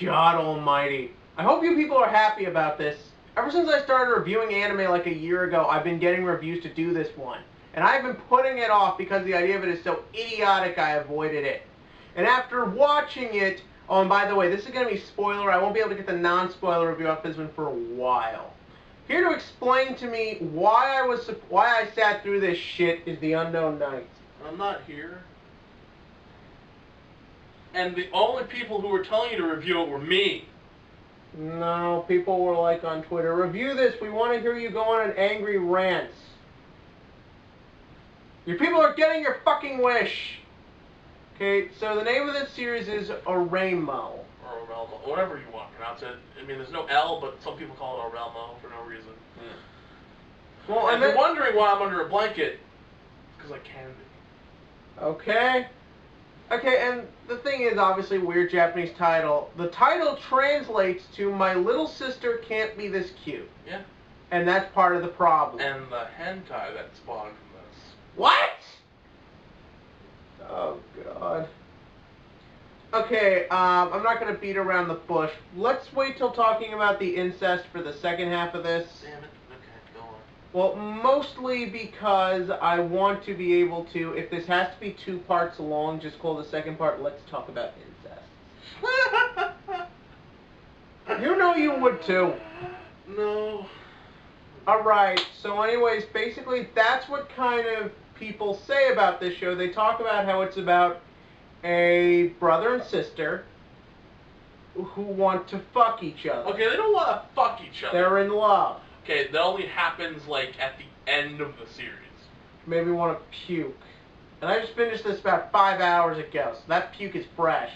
God almighty. I hope you people are happy about this. Ever since I started reviewing anime like a year ago, I've been getting reviews to do this one. And I've been putting it off because the idea of it is so idiotic I avoided it. And after watching it, oh, and by the way, this is going to be spoiler. I won't be able to get the non-spoiler review off this one for a while. Here to explain to me why I sat through this shit is the Unknown Knight. I'm not here. And the only people who were telling you to review it were me. No, people were like on Twitter, review this, we want to hear you go on an angry rants. Your people are getting your fucking wish. Okay, so the name of this series is Oreimo. Or Oreimo, whatever you want to pronounce it. I mean, there's no L, but some people call it Oreimo for no reason. Yeah. Well, and if you're wondering why I'm under a blanket, it's because I can be. Okay. Okay, and the thing is, obviously, weird Japanese title. The title translates to My Little Sister Can't Be This Cute. Yeah. And that's part of the problem. And the hentai that spawned from this. What? Oh, God. Okay, I'm not going to beat around the bush. Let's wait till talking about the incest for the second half of this. Damn it. Okay, go on. Well, mostly because I want to be able to, if this has to be 2 parts long, just call the second part, let's talk about incest. You know you would too. No. Alright, so anyways, basically that's what kind of people say about this show. They talk about how it's about a brother and sister who want to fuck each other. Okay, they don't want to fuck each other. They're in love. Okay, that only happens, like, at the end of the series. Maybe want to puke. And I just finished this about 5 hours ago, so that puke is fresh.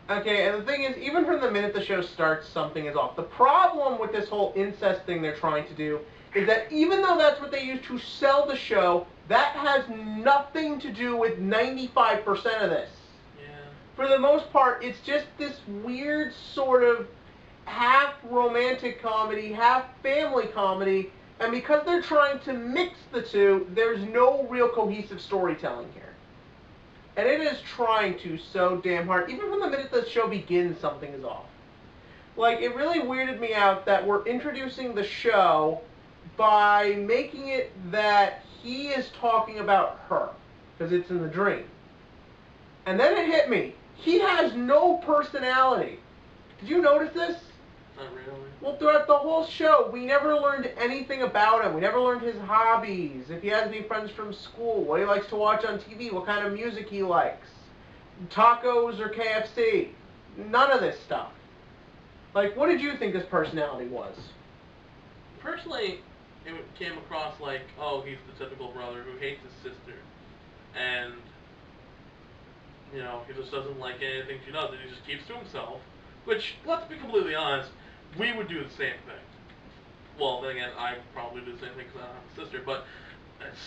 Okay, and the thing is, even from the minute the show starts, something is off. The problem with this whole incest thing they're trying to do is that even though that's what they use to sell the show, that has nothing to do with 95% of this. Yeah. For the most part, it's just this weird sort of half romantic comedy, half family comedy, and because they're trying to mix the two, there's no real cohesive storytelling here. And it is trying to so damn hard. Even from the minute the show begins, something is off. Like, it really weirded me out that we're introducing the show by making it that he is talking about her, because it's in the dream. And then it hit me. He has no personality. Did you notice this? Not really. Well, throughout the whole show, we never learned anything about him. We never learned his hobbies, if he has any friends from school, what he likes to watch on TV, what kind of music he likes, tacos or KFC. None of this stuff. Like, what did you think his personality was? Personally, it came across like, oh, he's the typical brother who hates his sister. And, you know, he just doesn't like anything she does, and he just keeps to himself. Which, let's be completely honest, we would do the same thing. Well, then again, I probably do the same thing because I don't have a sister, but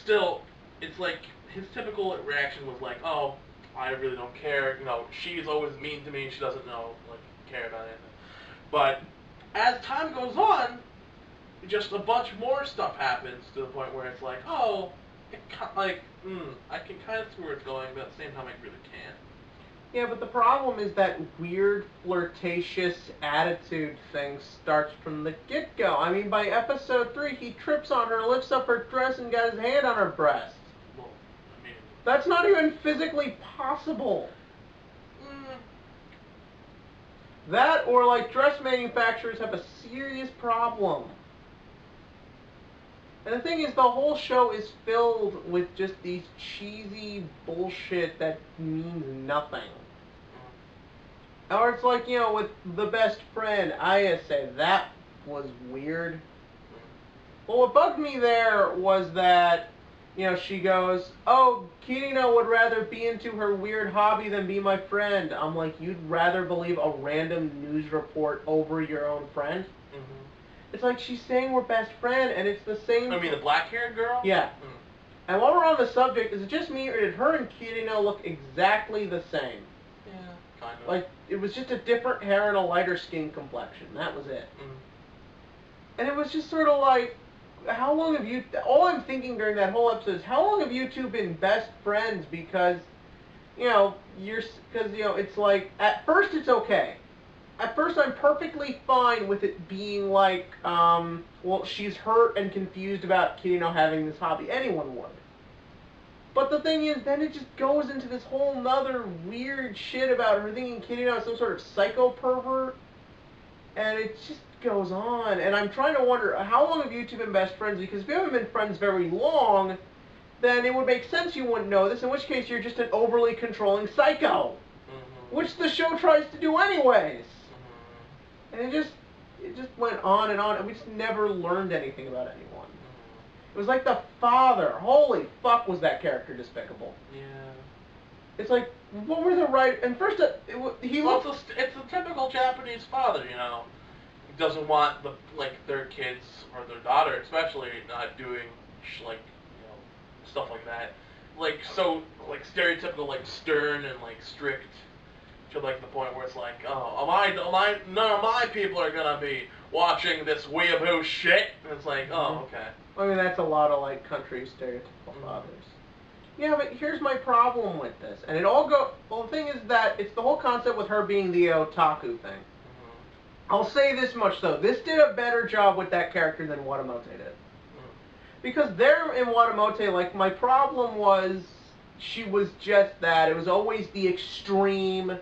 still, it's like, his typical reaction was like, oh, I really don't care, you know, she's always mean to me, she doesn't know, like, care about anything. But, as time goes on, just a bunch more stuff happens to the point where it's like, oh, I can kind of see where it's going, but at the same time, I really can't. Yeah, but the problem is that weird, flirtatious attitude thing starts from the get-go. I mean, by episode 3, he trips on her, lifts up her dress, and got his hand on her breast. Well, I mean... That's not even physically possible. That, or like, dress manufacturers have a serious problem. And the thing is, the whole show is filled with just these cheesy bullshit that means nothing. Or it's like, you know, with the best friend, Ayase, that was weird. Well, what bugged me there was that, you know, she goes, oh, Kirino would rather be into her weird hobby than be my friend. I'm like, you'd rather believe a random news report over your own friend? It's like she's saying we're best friend, and it's the same... I mean, the black-haired girl? Yeah. And while we're on the subject, is it just me, or did her and Kirino look exactly the same? Yeah, kind of. Like, it was just a different hair and a lighter skin complexion. That was it. And it was just sort of like, how long have you... All I'm thinking during that whole episode is, how long have you two been best friends? Because because it's like at first it's okay. At first I'm perfectly fine with it being like, well, she's hurt and confused about Kirino having this hobby. Anyone would. But the thing is, then it just goes into this whole nother weird shit about her thinking Kirino is some sort of psycho pervert, and it just goes on. And I'm trying to wonder, how long have you two been best friends? Because if you haven't been friends very long, then it would make sense you wouldn't know this, in which case you're just an overly controlling psycho. Mm-hmm. Which the show tries to do anyways. Mm-hmm. And it just went on, and we just never learned anything about anyone. It was like the father. Holy fuck, was that character despicable. Yeah. It's like, what were the right... And first, he Well, looked... it's a typical Japanese father, He doesn't want their kids or their daughter, especially, not doing stuff like that. Stereotypical, stern and strict, to the point where it's like, oh, none of my people are gonna be watching this weeaboo shit. And it's like, oh, okay. I mean, that's a lot of country stereotypical fathers. Yeah, but here's my problem with this, and the thing is that it's the whole concept with her being the otaku thing. I'll say this much though, this did a better job with that character than Watamote did. Because there in Watamote, my problem was she was just that. It was always the extreme.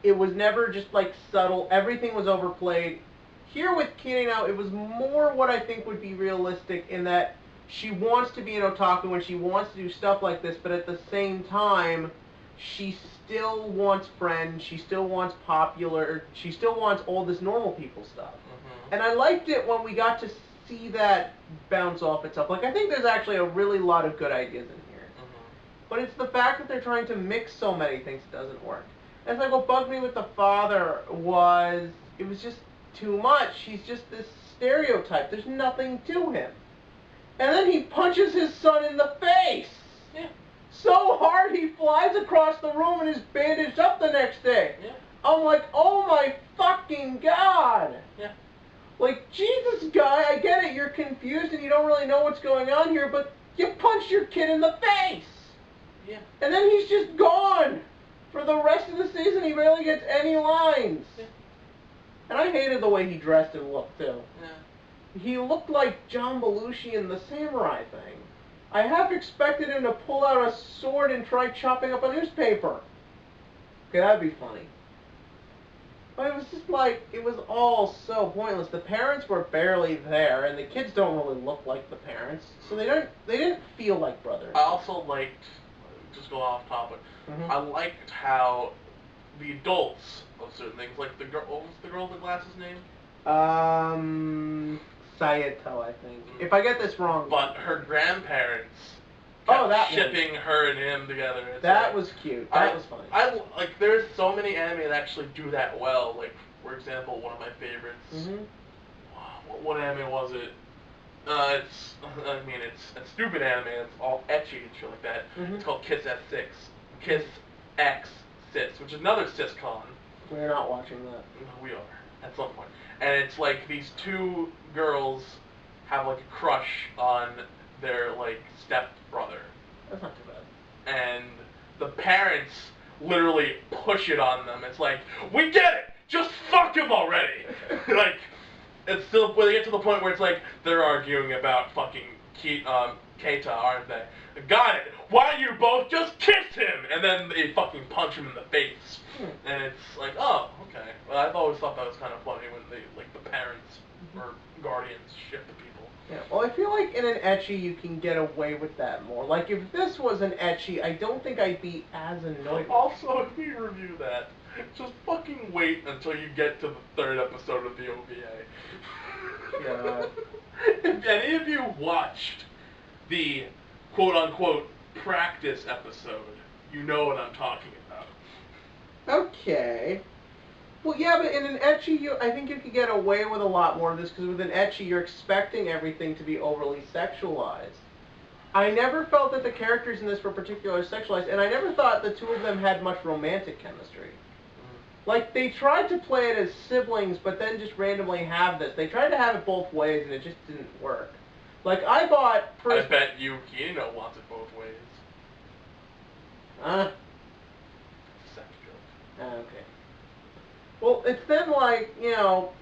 It was never just subtle. Everything was overplayed. Here with Kirino, it was more what I think would be realistic in that she wants to be an otaku and she wants to do stuff like this, but at the same time, she still wants friends, she still wants popular, she still wants all this normal people stuff. Mm-hmm. And I liked it when we got to see that bounce off itself. I think there's actually a really lot of good ideas in here. Mm-hmm. But it's the fact that they're trying to mix so many things that doesn't work. And it's what bugged me with the father was, it was just too much. He's just this stereotype. There's nothing to him. And then he punches his son in the face. Yeah. So hard he flies across the room and is bandaged up the next day. Yeah. I'm like, oh my fucking god. Yeah. Jesus, guy, I get it. You're confused and you don't really know what's going on here, but you punched your kid in the face. Yeah. And then he's just gone. For the rest of the season, he barely gets any lines. Yeah. And I hated the way he dressed and looked, too. Yeah. He looked like John Belushi in the samurai thing. I half expected him to pull out a sword and try chopping up a newspaper. Okay, that'd be funny. But it was just it was all so pointless. The parents were barely there, and the kids don't really look like the parents, so they didn't feel like brothers. I also liked, just go off topic, I liked how the adults of certain things, what was the girl with the glasses name? Saito, I think. If I get this wrong. But her grandparents kept shipping her and him together. That was cute. That was funny. There's so many anime that actually do that well. For example, one of my favorites. What anime was it? It's a stupid anime. It's all ecchi and shit like that. It's called Kiss X6. Kiss X6, which is another sitcom. We're not watching that. No, we are at some point. And it's these two girls have a crush on their step brother. That's not too bad. And the parents literally push it on them. It's we get it! Just fuck him already! It's still when they get to the point where it's they're arguing about fucking Keita, aren't they? Got it! Why don't you both just kiss him? And then they fucking punch him in the face. And it's oh, okay. Well, I've always thought that was kind of funny when they, the parents or guardians ship the people. Yeah, well, I feel like in an ecchi you can get away with that more. If this was an ecchi, I don't think I'd be as annoyed. Also, if we review that, just fucking wait until you get to the third episode of the OVA. Yeah. If any of you watched the quote-unquote practice episode, you know what I'm talking about. Okay. Well, yeah, but in an ecchi, I think you could get away with a lot more of this, because with an ecchi, you're expecting everything to be overly sexualized. I never felt that the characters in this were particularly sexualized, and I never thought the two of them had much romantic chemistry. They tried to play it as siblings, but then just randomly have this. They tried to have it both ways, and it just didn't work. I bet you Kirino wants it both ways. Okay. Well, it's then like,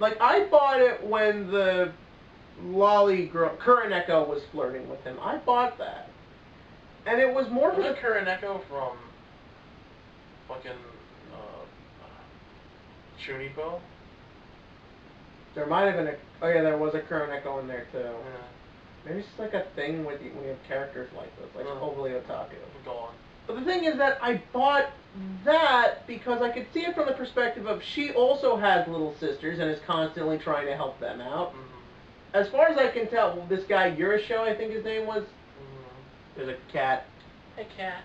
like I bought it when the lolly girl, Kuroneko, was flirting with him. I bought that. And it was more for the... Wasn't Kuroneko from fucking Chunipo? There might have been a... Oh yeah, there was a Kuroneko in there too. Yeah. Maybe it's just like a thing with when you have characters like this, like overly otaku. Go on. But the thing is that I bought that because I could see it from the perspective of she also has little sisters and is constantly trying to help them out. Mm-hmm. As far as I can tell, this guy Yurisho, I think his name was, Mm-hmm. there's a cat. Hey, cat.